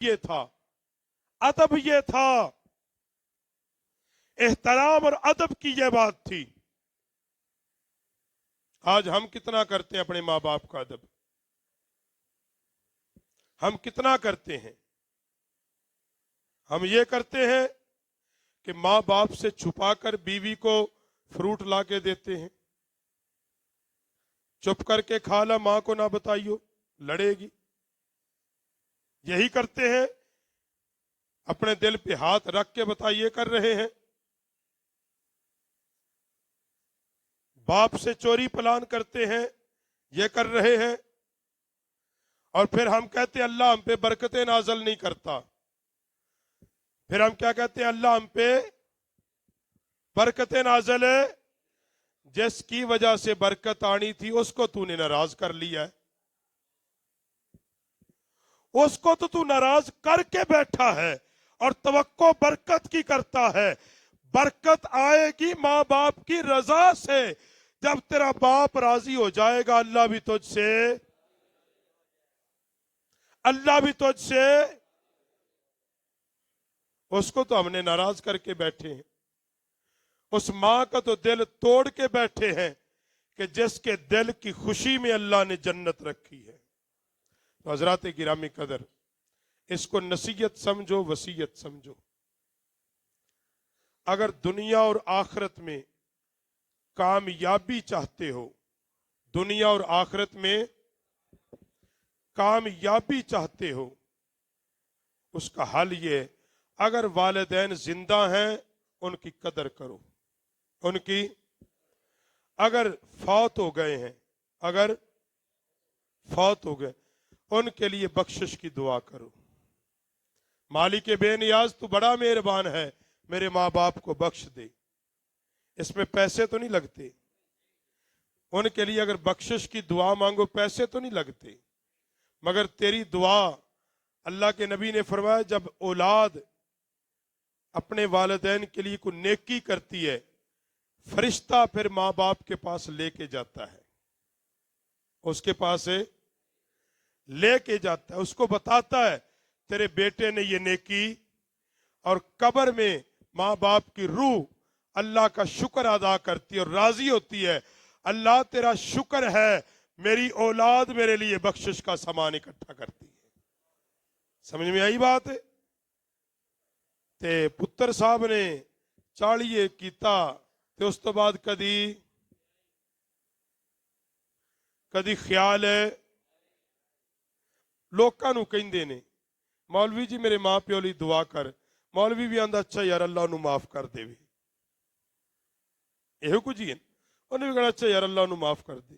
یہ تھا، ادب یہ تھا، احترام اور ادب کی یہ بات تھی۔ آج ہم کتنا کرتے ہیں اپنے ماں باپ کا ادب؟ ہم کتنا کرتے ہیں؟ ہم یہ کرتے ہیں کہ ماں باپ سے چھپا کر بیوی کو فروٹ لا کے دیتے ہیں، چپ کر کے کھا لا، ماں کو نہ بتائیو، لڑے گی۔ یہی کرتے ہیں، اپنے دل پہ ہاتھ رکھ کے بتائیے کر رہے ہیں۔ باپ سے چوری پلان کرتے ہیں، یہ کر رہے ہیں، اور پھر ہم کہتے ہیں اللہ ہم پہ برکتیں نازل نہیں کرتا۔ پھر ہم کیا کہتے ہیں؟ اللہ ہم پہ برکتیں نازل ہے، جس کی وجہ سے برکت آنی تھی اس کو تو نے ناراض کر لیا ہے، اس کو تو ناراض کر کے بیٹھا ہے، اور توقع برکت کی کرتا ہے۔ برکت آئے گی ماں باپ کی رضا سے۔ جب تیرا باپ راضی ہو جائے گا، اللہ بھی تجھ سے اس کو تو ہم نے ناراض کر کے بیٹھے ہیں۔ اس ماں کا تو دل توڑ کے بیٹھے ہیں کہ جس کے دل کی خوشی میں اللہ نے جنت رکھی ہے۔ تو حضرات گرامی قدر، اس کو نصیحت سمجھو، وصیت سمجھو۔ اگر دنیا اور آخرت میں کامیابی چاہتے ہو، دنیا اور آخرت میں کامیابی چاہتے ہو، اس کا حل یہ، اگر والدین زندہ ہیں ان کی قدر کرو، ان کی، اگر فوت ہو گئے ہیں، اگر فوت ہو گئے، ان کے لیے بخشش کی دعا کرو۔ مالک بے نیاز تو بڑا مہربان ہے، میرے ماں باپ کو بخش دے۔ اس میں پیسے تو نہیں لگتے، ان کے لیے اگر بخشش کی دعا مانگو پیسے تو نہیں لگتے، مگر تیری دعا، اللہ کے نبی نے فرمایا جب اولاد اپنے والدین کے لیے کوئی نیکی کرتی ہے، فرشتہ پھر ماں باپ کے پاس لے کے جاتا ہے، اس کے پاس لے کے جاتا ہے، اس کو بتاتا ہے تیرے بیٹے نے یہ نیکی، اور قبر میں ماں باپ کی روح اللہ کا شکر ادا کرتی ہے اور راضی ہوتی ہے، اللہ تیرا شکر ہے میری اولاد میرے لیے بخشش کا سامان اکٹھا کرتی ہے۔ سمجھ میں آئی بات ہے؟ تے پتر صاحب نے چاڑیے کیتا تے اس تو بعد کدی خیال ہے لوکاں نو کہندے نے مولوی جی میرے ماں پیو لی دعا کر، مولوی بھی آندا اچھا یار اللہ انہوں معاف کر دے وی، یہ کچھ ہی ہے، انہیں بھی کہنا اچھا یار اللہ انہوں معاف کر دے۔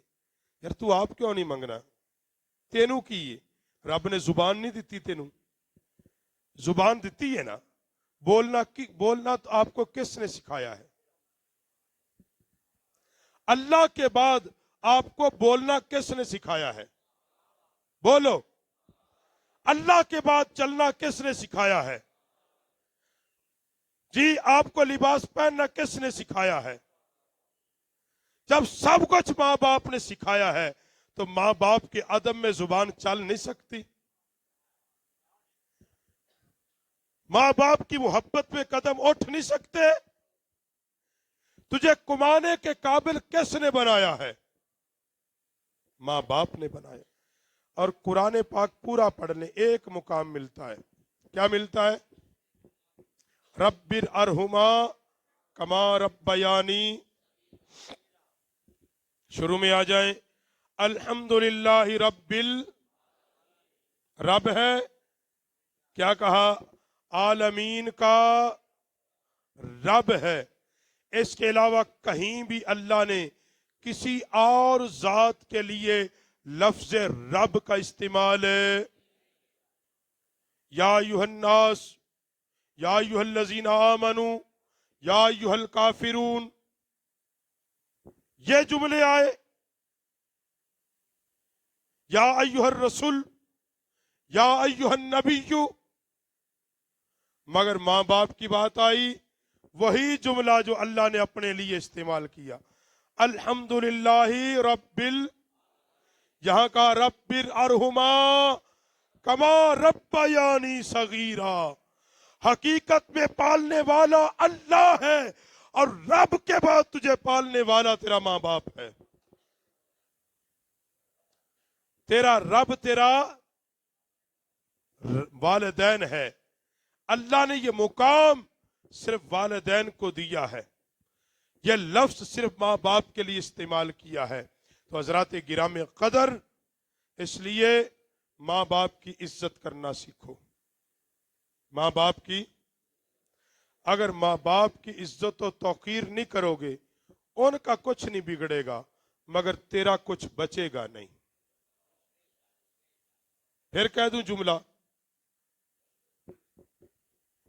یار تو آپ کیوں نہیں منگنا؟ تینوں کی ہے، رب نے زبان نہیں دیتی، تینوں زبان دیتی ہے نا، بولنا تو آپ کو کس نے سکھایا ہے؟ اللہ کے بعد آپ کو بولنا کس نے سکھایا ہے؟ بولو، اللہ کے بعد چلنا کس نے سکھایا ہے؟ جی آپ کو لباس پہننا کس نے سکھایا ہے؟ جب سب کچھ ماں باپ نے سکھایا ہے تو ماں باپ کے ادب میں زبان چل نہیں سکتی؟ ماں باپ کی محبت میں قدم اٹھ نہیں سکتے؟ تجھے کمانے کے قابل کس نے بنایا ہے؟ ماں باپ نے بنایا۔ اور قرآن پاک پورا پڑھ لیں، ایک مقام ملتا ہے، کیا ملتا ہے؟ رب ارحما کما ربیانی، شروع میں آ جائیں الحمدللہ رب ہے، کیا کہا؟ عالمین کا رب ہے۔ اس کے علاوہ کہیں بھی اللہ نے کسی اور ذات کے لیے لفظ رب کا استعمال ہے۔ یا ایھا الناس، یا ایھا الذین آمنوا، یا ایھا الکافرون، یہ جملے آئے، یا ایھا الرسول، یا ایھا النبی، مگر ماں باپ کی بات آئی، وہی جملہ جو اللہ نے اپنے لیے استعمال کیا، الحمدللہ یہاں کا رب ارحما कमा रब्बयानी सगीरा, हकीकत में पालने वाला अल्लाह है और रब के बाद तुझे पालने वाला तेरा माँ बाप है। तेरा रब तेरा वालिदैन है। अल्लाह ने ये मुकाम सिर्फ वालिदैन को दिया है, यह लफ्ज सिर्फ माँ बाप के लिए इस्तेमाल किया है। तो हजरात गिराम कदर, इसलिए माँ बाप की इज्जत करना सीखो। माँ बाप की, अगर माँ बाप की इज्जत और तौकीर नहीं करोगे, उनका कुछ नहीं बिगड़ेगा मगर तेरा कुछ बचेगा नहीं। फिर कह दूं जुमला,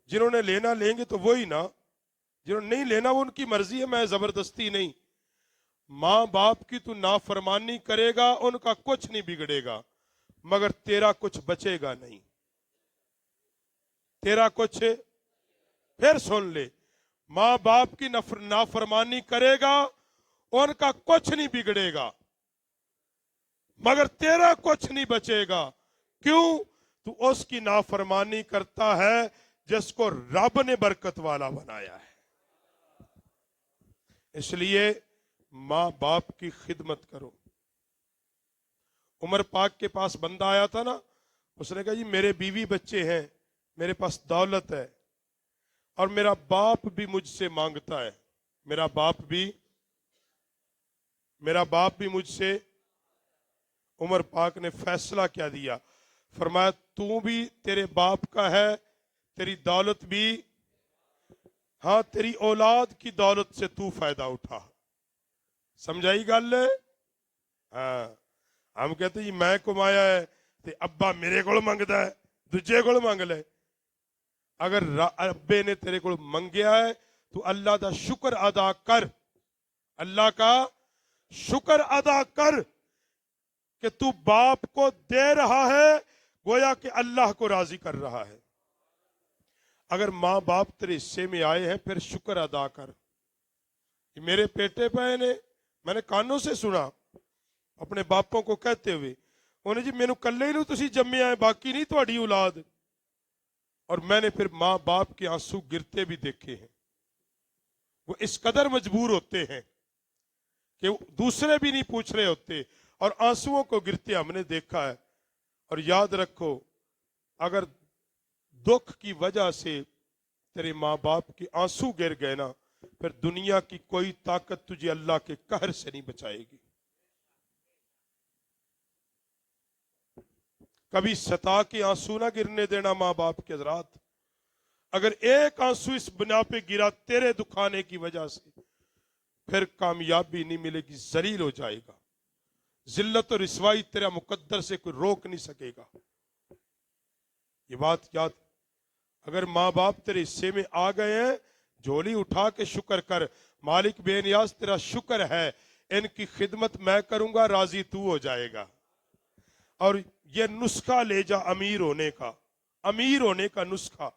जिन्होंने लेना लेंगे तो वही ना, जिन्होंने नहीं लेना वो उनकी मर्जी है, मैं जबरदस्ती नहीं। माँ बाप की तू नाफरमानी करेगा, उनका कुछ नहीं बिगड़ेगा मगर तेरा कुछ बचेगा नहीं, तेरा कुछ। फिर सुन ले, माँ बाप की नाफरमानी करेगा, उनका कुछ नहीं बिगड़ेगा मगर तेरा कुछ नहीं बचेगा। क्यों? तू उसकी नाफरमानी करता है जिसको रब ने बरकत वाला बनाया है। इसलिए माँ बाप की खिदमत करो। उमर पाक के पास बंदा आया था ना, उसने कहा जी मेरे बीवी बच्चे हैं, मेरे पास दौलत है और मेरा बाप भी मुझसे मांगता है, मेरा बाप भी मुझसे। उमर पाक ने फैसला क्या दिया? फरमाया तू भी तेरे बाप का है, तेरी दौलत भी, हाँ तेरी औलाद की दौलत से तू फायदा उठा। समझाई गल? हाँ, हम कहते जी मैं कमाया है ते अब्बा मेरे को मंगदा है, दूजे को मंग ले। अगर अब्बे ने तेरे को मंगया है तो अल्लाह का शुक्र अदा कर, अल्लाह का शुक्र अदा कर कि तू बाप को दे रहा है, गोया कि अल्लाह को राजी कर रहा है। अगर माँ बाप तेरे हिस्से में आए हैं फिर शुक्र अदा कर। मेरे पेटे पे ने, मैंने कानों से सुना अपने बापों को कहते हुए, उन्हें जी मैनू कल्ले ही तुसी जम्मे आए, बाकी नहीं तुम्हारी औलाद। और मैंने फिर माँ बाप के आंसू गिरते भी देखे हैं। वो इस कदर मजबूर होते हैं कि दूसरे भी नहीं पूछ रहे होते और आंसुओं को गिरते हमने देखा है। और याद रखो, अगर दुख की वजह से तेरे माँ बाप के आंसू गिर गए ना, फिर दुनिया की कोई ताकत तुझे अल्लाह के कहर से नहीं बचाएगी। कभी सता के आंसू ना गिरने देना माँ बाप के। हजरात, अगर एक आंसू इस बिना पे गिरा तेरे दुखाने की वजह से, फिर कामयाबी नहीं मिलेगी, जलील हो जाएगा। जिल्लत और रिसवाई तेरा मुकद्दर से कोई रोक नहीं सकेगा। ये बात याद, अगर माँ बाप तेरे हिस्से में आ गए हैं, झोली उठा के शुक्र कर। मालिक बेनियाज तेरा शुक्र है, इनकी खिदमत मैं करूंगा, राजी तू हो जाएगा। और ये नुस्खा ले जा अमीर होने का, अमीर होने का नुस्खा।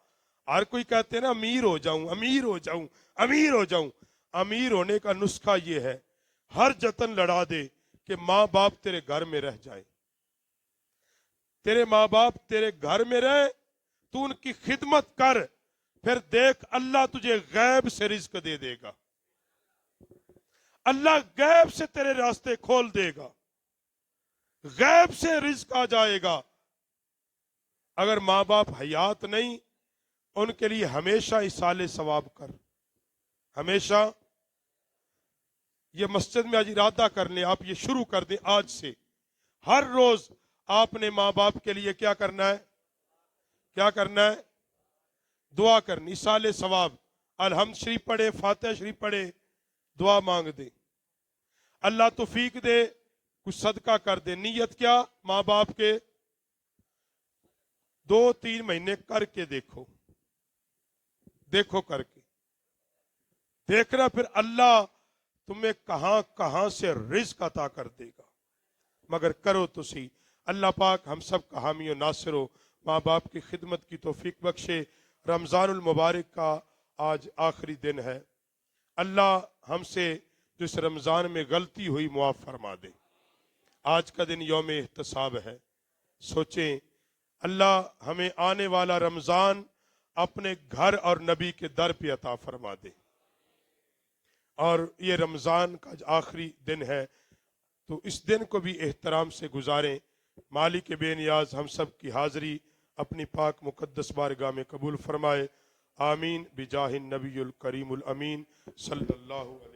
हर कोई कहते हैं ना अमीर हो जाऊं, अमीर हो जाऊं, अमीर हो जाऊं। अमीर होने का नुस्खा ये है, हर जतन लड़ा दे कि माँ बाप तेरे घर में रह जाए। तेरे माँ बाप तेरे घर में रहे, तू उनकी खिदमत कर, फिर देख अल्लाह तुझे गैब से रिज्क दे देगा। अल्लाह गैब से तेरे रास्ते खोल देगा, गैब से रिज्क आ जाएगा। अगर माँ बाप हयात नहीं, उनके लिए हमेशा इसाले सवाब कर, हमेशा। ये मस्जिद में आज इरादा कर लें, आप ये शुरू कर दें आज से। हर रोज आपने माँ बाप के लिए क्या करना है? क्या करना है? दुआ करनी, इसाले सवाब। अलहम्द शरीफ पढ़े, फातिहा शरीफ पढ़े, दुआ मांग दे, अल्लाह तौफीक दे, कुछ सदका कर दे। नीयत क्या? माँ बाप के 2-3 महीने करके देखो, देखो करके देखना, फिर अल्लाह तुम्हें कहां कहां से रिज्क अता कर देगा। मगर करो तो सही। अल्लाह पाक हम सब का हामी और नासिर हो, माँ बाप की खिदमत की तौफीक बख्शे। रमजानुल मुबारक का आज आखिरी दिन है। अल्लाह हमसे जिस रमजान में गलती हुई मुआफ फरमा दे। आज का दिन यौम एहतसाब है। सोचें اللہ ہمیں آنے والا رمضان اپنے گھر اور نبی کے در پہ عطا فرما دے۔ اور یہ رمضان کا آخری دن ہے تو اس دن کو بھی احترام سے گزاریں۔ مالک بے نیاز ہم سب کی حاضری اپنی پاک مقدس بارگاہ میں قبول فرمائے۔ آمین بجاہ النبی الکریم الامین صلی اللہ علیہ